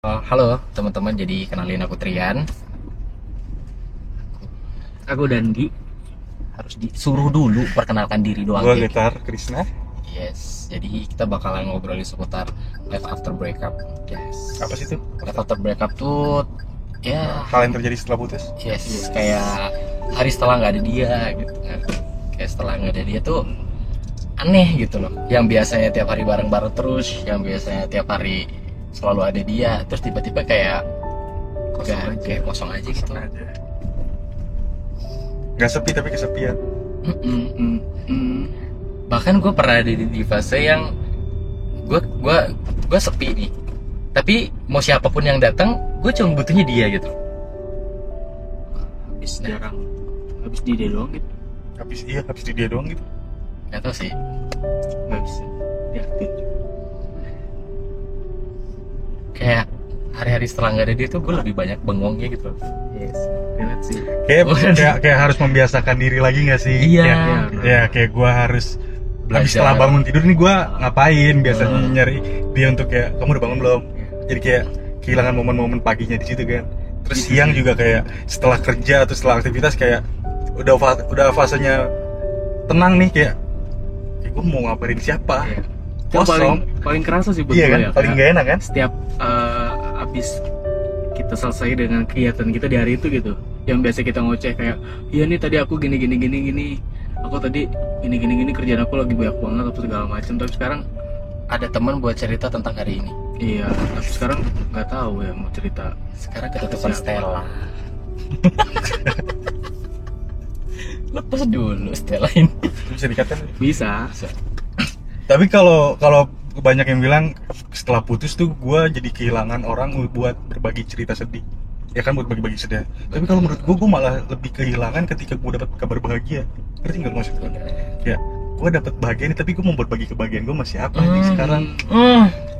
Halo teman-teman, jadi kenalin aku Trian. Aku Dandi. Harus disuruh dulu perkenalkan diri doang. Gua Jadi. Getar Krisna. Yes, jadi kita bakalan ngobrolin seputar life after breakup. Yes. Apa sih itu? Life after breakup tuh ya, Hal yang terjadi setelah putus? yes, kayak hari setelah nggak ada dia gitu kan. Kayak setelah nggak ada dia tuh aneh gitu loh. Yang biasanya tiap hari bareng-bareng terus, yang biasanya tiap hari selalu ada dia, terus tiba-tiba kayak kayak kosong aja gitu. Kosong aja. Gak sepi tapi kesepian. Bahkan gue pernah ada di fase yang gue sepi nih, tapi mau siapapun yang datang gue cuma butuhnya dia gitu. Habis di dia doang gitu. Habis di dia doang gitu. Gak tau sih. Nggak bisa diartiin juga. Kayak hari-hari setelah nggak ada dia tuh gue lebih banyak bengongnya gitu. Yes, relate sih. Kayak harus membiasakan diri lagi nggak sih? Iya. Kayak gue harus Belajar. habis setelah bangun tidur nih gue ngapain? Biasanya nyari dia untuk kayak kamu udah bangun belum? Jadi kayak kehilangan momen-momen paginya di situ kan. Terus siang juga kayak setelah kerja atau setelah aktivitas kayak udah fasenya tenang nih kayak gue mau ngabarin siapa? Iya. Yang Kosong. paling kerasa sih buat Iya gue kan? ya. Paling kayak gak enak kan? Setiap habis kita selesai dengan kegiatan kita di hari itu gitu. Yang biasa kita ngoceh kayak, iya nih tadi aku gini. Aku tadi gini kerjaan aku lagi banyak banget atau segala macam. Tapi sekarang Ada teman buat cerita tentang hari ini. iya, tapi sekarang nggak tahu ya mau cerita. Sekarang ketutupan Siapa? Stella. Lepas dulu Stella ini. Bisa dikatakan. Bisa. Tapi kalau banyak yang bilang setelah putus tuh gue jadi kehilangan orang buat berbagi cerita sedih. Ya kan buat bagi-bagi sedih. Tapi kalau menurut gue malah lebih kehilangan ketika gue dapat kabar bahagia. Ngerti nggak maksud gue? Ya, gue dapat bahagia nih, tapi gue mau berbagi kebahagiaan gue masih apa nih sekarang?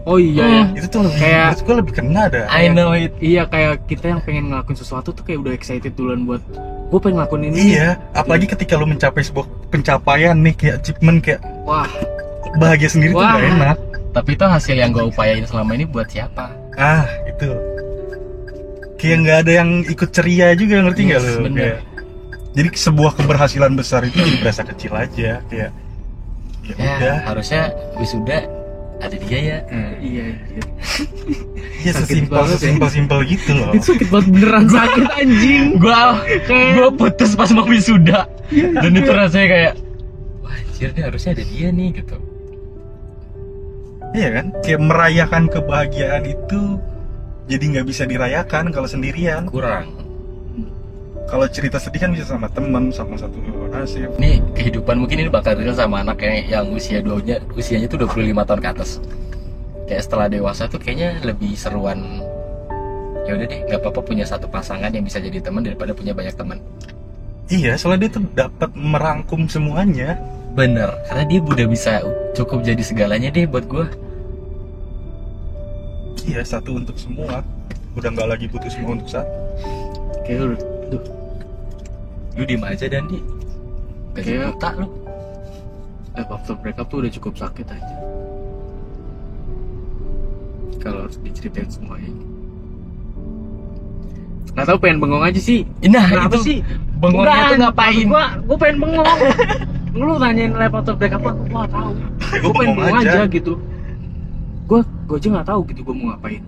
Oh iya ya. Itu tuh lebih, Kayak- menurut gue lebih kena dah. I know it. Iya, kayak kita yang pengen ngelakuin sesuatu tuh kayak udah excited duluan buat gue pengen ngelakuin ini. Iya, apalagi ketika lu mencapai sebuah pencapaian nih kayak achievement kayak Wah, bahagia sendiri tuh Wah. gak enak. Tapi itu hasil yang gue upayain selama ini buat siapa? Ah, itu. Kayak nggak ada yang ikut ceria juga, ngerti nggak Yes, lu? bener. Kayak- jadi sebuah keberhasilan besar itu jadi berasa kecil aja, kayak ya Ya, udah. harusnya wisuda ada dia ya. iya. Ya sakit sesimpel banget ya. simpel gitu loh. Itu sakit banget beneran sakit anjing. Gua putus pas mau wisuda. Dan itu rasanya kayak wah, anjir nih harusnya ada dia nih gitu. Iya kan? Kayak merayakan kebahagiaan itu jadi nggak bisa dirayakan kalau sendirian. Kurang. Kalau cerita sedih kan bisa sama teman, sama satu nasib. Ini kehidupan mungkin ini bakal real sama anak yang usianya tuh 25 tahun ke atas. Kayak setelah dewasa tuh kayaknya lebih seruan. Ya udah deh, nggak apa-apa punya satu pasangan yang bisa jadi teman daripada punya banyak teman. Iya, soalnya dia tuh dapat merangkum semuanya. Bener, karena dia udah bisa cukup jadi segalanya deh buat gua. Iya, satu untuk semua. Udah nggak lagi butuh semua untuk satu. Kayak udah Lu diem aja Dandi. Gak Kayak- buta lu. after breakup tuh udah cukup sakit aja. Kalau harus diceritain semuanya. Nggak tahu, pengen bengong aja sih. Nah Kenapa itu sih? bengongnya tuh ngapain? Gua pengen bengong. Lu nanyain live after breakup apa? Gua nggak tahu. Ya, Gua pengen bengong bengong aja gitu. Gua aja nggak tahu gitu gua mau ngapain.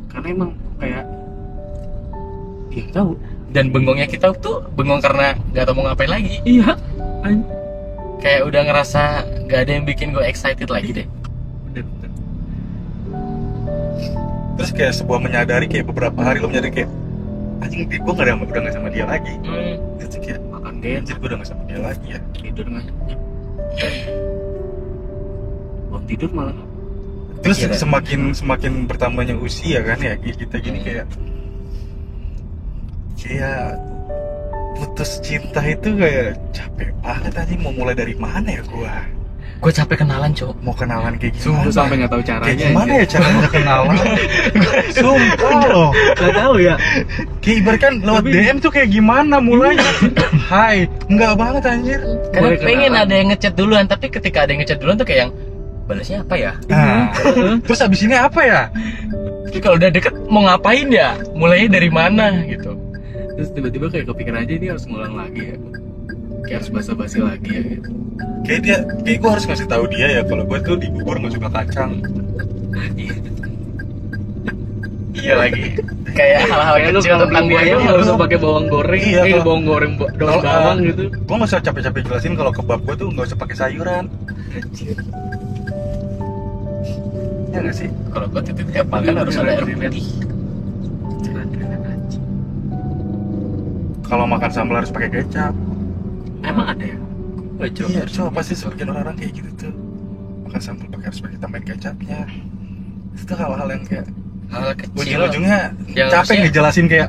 Karena emang kayak ya nggak tahu. Dan bengongnya kita tuh bengong karena gak tau mau ngapain lagi. Iya. Kayak udah ngerasa gak ada yang bikin gue excited lagi deh. Bener. Terus kayak sebuah menyadari kayak beberapa hari lo menyadari kayak anjing gue udah nggak sama dia lagi. Terus kayak Makan deh, anjir gue udah nggak sama dia lagi ya. tidur nggak? Belum tidur malah. Terus Kira- semakin bertambahnya usia kan ya kita gini kayak putus cinta itu kayak capek banget aja, mau mulai dari mana ya gua? Gue capek kenalan cok. Mau kenalan kayak Gue gimana? sampai nggak tahu caranya. Kayak gimana ya caranya kenalan? Sumpah loh. Nggak tahu ya. Kayak ibaratkan lewat Tapi- DM tuh kayak gimana mulainya? Hai, enggak banget anjir. Karena Boleh pengen kenalan. ada yang ngechat duluan, tapi ketika ada yang ngechat duluan tuh kayak yang balasnya apa ya? Nah, terus abis ini apa ya? Tapi kalau udah deket mau ngapain ya? Mulainya dari mana gitu? Terus tiba-tiba kayak kepikiran aja, ini harus ngulang lagi ya, kayak harus basa-basi lagi ya gitu. Kayak gue harus ngasih tahu dia ya kalau gue tuh di bubur nggak suka kacang. Iya lagi. Kayak hal-hal Kayak lu kecil kalau tentang dia gue tuh tuh nggak usah pakai bawang goreng, Iya, kalau- bawang goreng daun bawang gitu. Gue nggak usah capek-capek jelasin kalau kebab gue tuh nggak usah pakai sayuran. Ya nggak sih? kalau gue titik tiap makan harus ada air putih. Kalau makan sambal harus pakai kecap. Emang ada ya? Iya, coba pasti sebagian orang kayak gitu tuh. Makan sambal harus pakai tambahin kecapnya. Itu hal-hal yang kayak Hal kecil. ujung-ujungnya Yang capek harusnya- ngejelasin kayak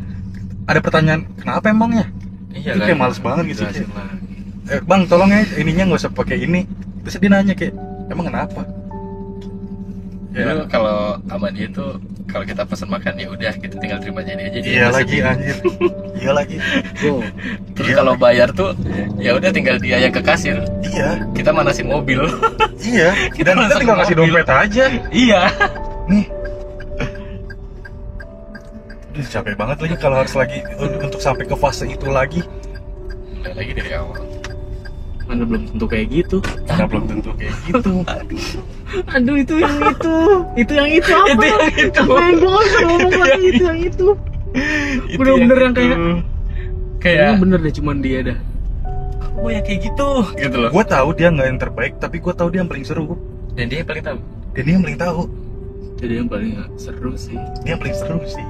ada pertanyaan kenapa emangnya? Iya Itu kan? kayak males banget gitu. Jelasin lagi. Bang tolong ya ininya nggak usah pakai ini. Terus dia nanya kayak emang kenapa? Dulu kalau sama dia tuh kalau kita pesan makan ya udah kita tinggal terima jadi aja dia Iya yang lagi pesenin. anjir. Iya lagi. Oh, Terus Iya. kalau bayar tuh ya udah tinggal dia yang ke kasir. Iya, Kita manasin mobil. iya. Kita Dan kita masuk tinggal ke kasih mobil. dompet aja. Iya. Nih. Aduh, capek banget lagi kalau harus lagi untuk sampai ke fase itu lagi. Mulai lagi dari awal. mana belum tentu kayak gitu. Karena belum tentu kayak gitu. Aduh, itu yang itu yang itu apa? Itu yang itu. Pengen banget ngomong lagi itu yang itu. Bener-bener yang kayak kayak Emang bener deh, cuman dia dah. oh ya kayak gitu gitu loh. Gue tahu dia nggak yang terbaik, tapi gue tahu dia yang paling seru. Dan dia yang paling tahu. Dan dia yang paling tahu. Jadi yang paling seru sih. Dia yang paling seru sih.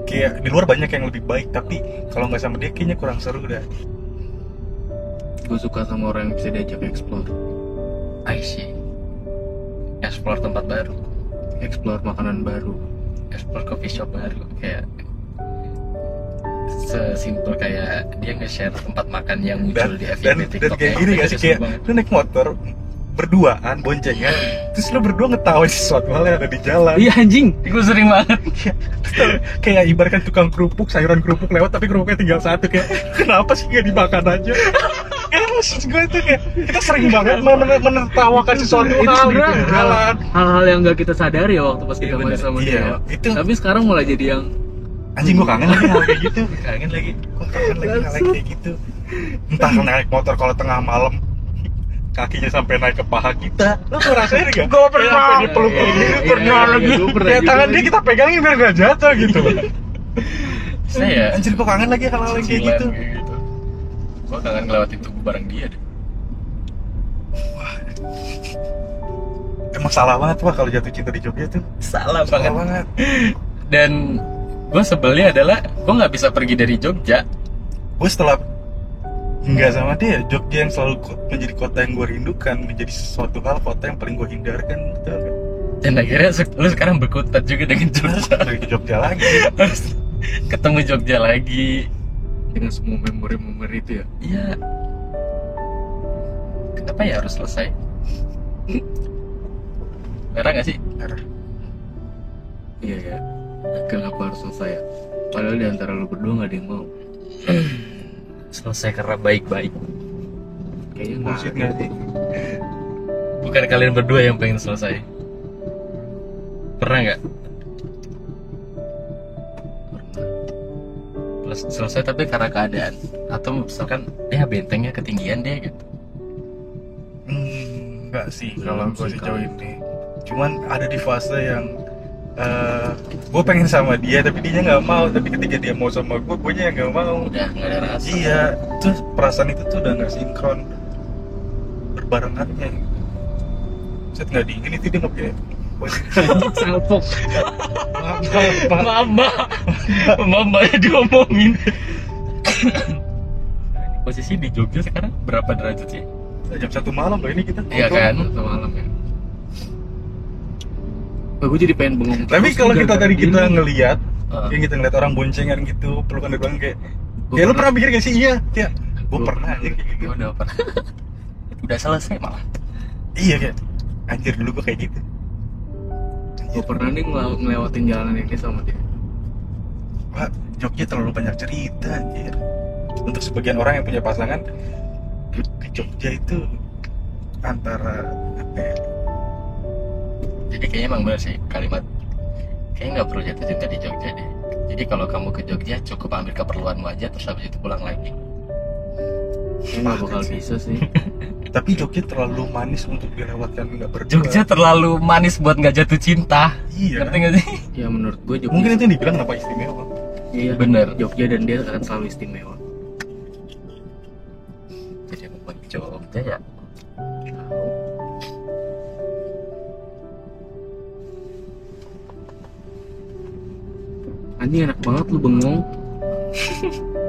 Kayak di luar banyak yang lebih baik, tapi kalau nggak sama dia kayaknya kurang seru dah. Gue suka sama orang yang bisa diajak explore, I see. Explore tempat baru, explore makanan baru. explore coffee shop baru, kayak sesimpel kayak dia nge-share tempat makan yang muncul di FYP dan TikTok kayak gini gak sih, kayak lu naik motor berduaan boncengan, terus lu berdua ngetawain sesuatu hal yang ada di jalan. Iya anjing. Gue sering banget. Kayak ibaratkan tukang kerupuk, sayuran kerupuk lewat tapi kerupuknya tinggal satu, kayak kenapa sih nggak dimakan aja? Kayak maksud gue itu kayak kita sering banget menertawakan sesuatu Itu hal gitu sebenarnya di jalan. hal-hal yang gak kita sadari ya waktu pas kita Iya, main bener. sama Iya, dia. itu Tapi sekarang mulai jadi yang anjing gue kangen lagi hal kayak gitu. Kangen lagi. Gue kangen lagi hal kayak gitu. Entah naik motor kalau tengah malam kakinya sampai naik ke paha kita, lo ngerasain nggak? Gue pernah. Sampai dipeluk Iya, gitu, iya, pernah iya, lagi. gua pernah Kayak juga tangan lagi. dia kita pegangin biar nggak jatuh gitu. Saya Anjir gue kangen lagi hal-hal yang kayak cicilan gitu. kayak gitu. Gue kangen ngelewatin tugu bareng dia deh. Emang salah banget Pak kalau jatuh cinta di Jogja tuh. Salah Salah banget. banget. Dan gue sebelnya adalah gue nggak bisa pergi dari Jogja. Gue setelah nggak sama dia, Jogja yang selalu menjadi kota yang gue rindukan, menjadi sesuatu hal kota yang paling gue hindarkan, betul nggak? Dan akhirnya lu sekarang berkutat juga dengan Harus Jogja. balik ke Jogja lagi. Harus ketemu Jogja lagi. dengan semua memori-memori itu ya. Iya. Kenapa ya harus selesai? Merah gak sih? Iya ya. Kenapa harus selesai ya? Padahal di antara lu berdua gak ada yang mau. Selesai karena baik-baik. Kayaknya nggak Bullshit ada. nggak sih? Bukan kalian berdua yang pengen selesai. Pernah nggak? Selesai tapi karena keadaan, atau misalkan ya bentengnya ketinggian deh gitu. Enggak sih Belum kalau gue sih, sejauh kalau- ini. Cuman ada di fase yang gue pengen sama dia tapi dia nggak mau, tapi ketika dia mau sama gue nya nggak mau. Udah nggak ada rasa. Iya, tuh perasaan itu tuh udah nggak sinkron berbarengannya. Set nggak dingin itu dia nggak kayak Salpok. Mama diomongin. Posisi di Jogja sekarang berapa derajat sih? jam 1 malam loh ini kita. Iya kan? Satu malam ya. Gue jadi pengen bengong. Tapi terus kalau kita gara-gara tadi kita ini. ngelihat, Ah. yang kita ngeliat orang boncengan gitu, pelukan di belakang kayak, Gua ya lu pernah. pernah mikir gak sih? Iya, kayak gue Gua pernah aja kayak gitu. Udah pernah. Udah selesai malah. Iya kayak, anjir dulu gue kayak gitu. Gue pernah nih ngelewatin jalan ini sama dia. Wah, Jogja terlalu banyak cerita anjir. Untuk sebagian orang yang punya pasangan, ke Jogja itu antara apa ya? Jadi kayaknya emang benar sih kalimat kayaknya nggak perlu jatuh cinta di Jogja deh. Jadi kalau kamu ke Jogja cukup ambil keperluanmu aja, terus habis itu pulang lagi. Kayaknya nggak bakal bisa sih. Tapi Jogja terlalu manis untuk dilewatkan nggak berdua. Jogja terlalu manis buat nggak jatuh cinta. Iya. Ngerti nggak sih? Ya menurut gue Jogja Mungkin itu yang dibilang kenapa istimewa. iya, Bener. Jogja dan dia akan selalu istimewa. Jadi aku pergi Jogja ya. Anjing enak banget lu bengong.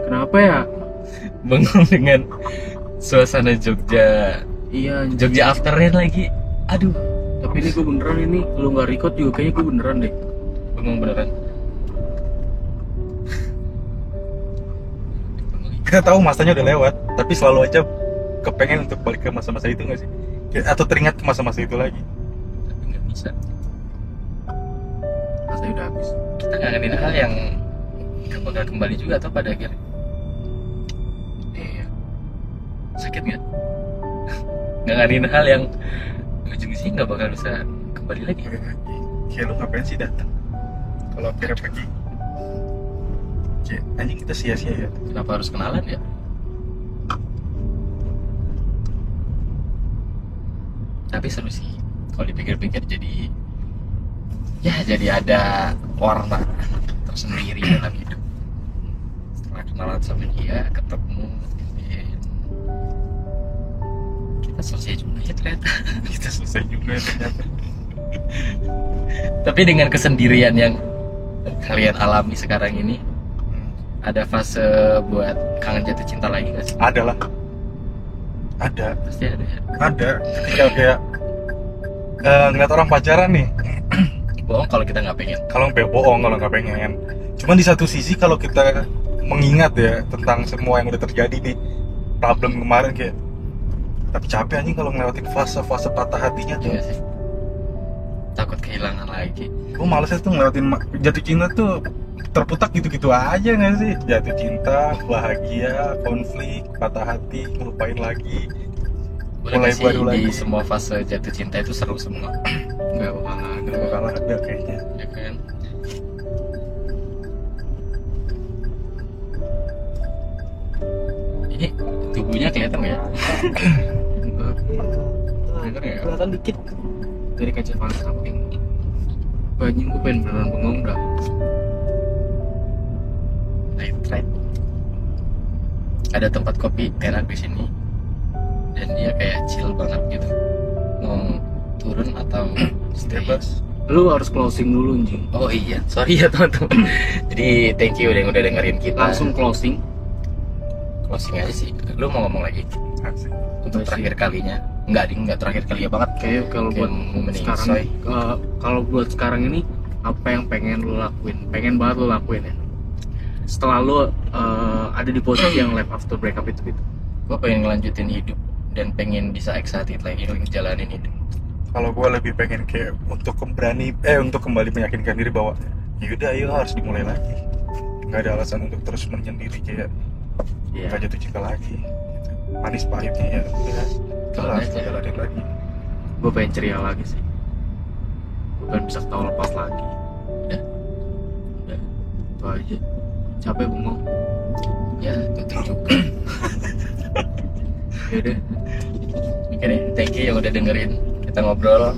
Kenapa ya? Bengong dengan suasana Jogja. Iya, Jogja after rain lagi. Aduh, tapi ini gue beneran ini lu nggak record juga kayaknya gue beneran deh. bengong beneran. Kita tahu masanya udah lewat, tapi selalu aja kepengen untuk balik ke masa-masa itu nggak sih? Atau teringat ke masa-masa itu lagi. Tapi nggak bisa. Rasanya udah habis. Kita ngangenin hal yang nggak bakal kembali juga atau pada akhirnya. Iya. Sakit nggak? Ngangenin hal yang ujung sih nggak bakal bisa kembali lagi. Kayak lu ngapain sih datang? Kalau akhirnya pergi. Kayak anjing kita sia-sia ya. Kenapa harus kenalan ya? Tapi seru sih kalau dipikir-pikir, jadi ada warna tersendiri dalam hidup. Setelah kenalan sama dia, ketemu, dan kita selesai juga ya ternyata. Kita selesai juga ternyata. Tapi dengan kesendirian yang kalian alami sekarang ini, ada fase buat kangen jatuh cinta lagi nggak sih? Ada lah. Ada. Pasti ada ya. Ada. Ketika kayak ngeliat orang pacaran nih. Bohong kalau kita nggak pengen. Kalau bohong kalau nggak pengen. Cuman di satu sisi kalau kita mengingat ya tentang semua yang udah terjadi nih, problem kemarin kayak, tapi capek anjing kalau ngelewatin fase-fase patah hatinya tuh. Iya sih. Takut kehilangan lagi. Gue malesnya tuh ngelewatin jatuh cinta tuh terputak gitu-gitu aja nggak sih? Jatuh cinta, bahagia, konflik, patah hati, ngelupain lagi. Boleh Mulai nggak sih baru di lagi. semua fase jatuh cinta itu seru semua? Nggak bakal ada. Nggak bakal ada kayaknya. Ya kan? Ini tubuhnya kelihatan nggak ya? Kelihatan nggak ya? Kelihatan dikit dari kaca paling samping. Anjing gue pengen beneran bengong dah. Right. Ada tempat kopi enak di sini dan dia kayak chill banget gitu. Mau turun atau stay? Bebas. Lu harus closing dulu anjing. Oh iya, sorry ya teman-teman. Jadi thank you udah dengerin kita. Langsung closing. Closing aja sih. Lu mau ngomong lagi Asik. untuk terakhir kalinya? Enggak terakhir kali ya banget. Kayak kalau Kayak buat momen sekarang, Soy. kalau buat sekarang ini apa yang pengen lu lakuin? Pengen banget lu lakuin ya. Setelah lu ada di posisi yang life after breakup itu gitu. Gue pengen ngelanjutin hidup dan pengen bisa excited lagi ngejalanin hidup. Kalau gue lebih pengen kayak untuk kembali meyakinkan diri bahwa yaudah ayo harus dimulai lagi. Nggak ada alasan untuk terus menyendiri kayak Iya. nggak jatuh cinta lagi. Gitu. Manis pahitnya ya udah. Kita Jalan harus aja. jalanin lagi. Gue pengen ceria lagi sih. Gue pengen bisa ketawa lepas lagi. Udah. Itu aja. Capek bengong. Ya tutup juga. Yaudah. Oke deh, thank you yang udah dengerin kita ngobrol.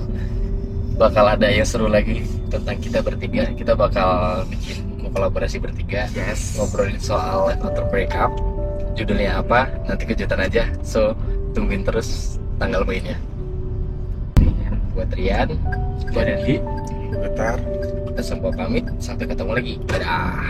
Bakal ada yang seru lagi tentang kita bertiga. Kita bakal bikin kolaborasi bertiga. Yes. Ngobrolin soal life after breakup. Judulnya apa? Nanti kejutan aja. So tungguin terus tanggal mainnya. Buat Rian, buat Dendi, Bentar. kita semua pamit. Sampai ketemu lagi. Dadah.